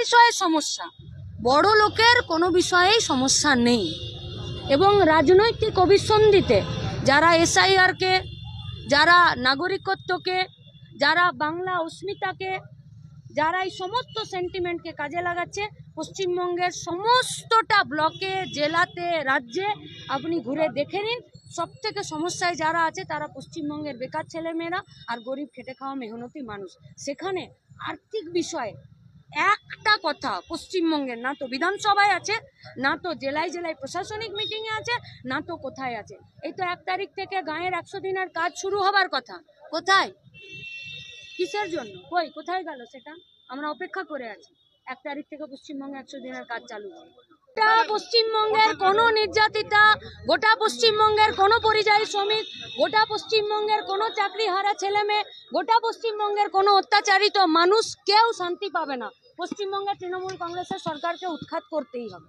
বিষয়ে সমস্যা, বড় লোকের কোনো বিষয়েই সমস্যা নেই। এবং রাজনৈতিক অভিসন্ধিতে যারা এসআইআরকে, যারা নাগরিকত্বকে, যারা বাংলা অস্মিতাকে, যারা এই সমস্ত সেন্টিমেন্টকে কাজে লাগাচ্ছে, পশ্চিমবঙ্গের সমস্তটা ব্লকে, জেলাতে, রাজ্যে আপনি ঘুরে দেখে নিন, সব থেকে সমস্যায় যারা আছে তারা পশ্চিমবঙ্গের বেকার ছেলেমেয়েরা আর গরিব খেটে খাওয়া মেহনতি মানুষ। সেখানে আর্থিক বিষয়ে একটা কথা পশ্চিমবঙ্গের না তো বিধানসভায় আছে, না তো জেলায় জেলায় প্রশাসনিক মিটিংয়ে আছে, না তো কোথায় আছে। এই তো 1 তারিখ থেকে গাঁয়ের 100 দিনের কাজ শুরু হবার কথা, কোথায়, কিসের জন্য, কোথায় গেল সেটা? আমরা অপেক্ষা করে আছি 1 তারিখ থেকে পশ্চিমবঙ্গে 100 দিনের কাজ চালু হবে। গোটা পশ্চিমবঙ্গের কোনো নির্যাতিতা, গোটা পশ্চিমবঙ্গের কোনো পরিযায়ী শ্রমিক, গোটা পশ্চিমবঙ্গের কোনো চাকরিহারা ছেলে মেয়ে, গোটা পশ্চিমবঙ্গের কোনো অত্যাচারিত মানুষ কেউ শান্তি পাবে না। পশ্চিমবঙ্গের তৃণমূল কংগ্রেসের সরকারকে উৎখাত করতেই হবে।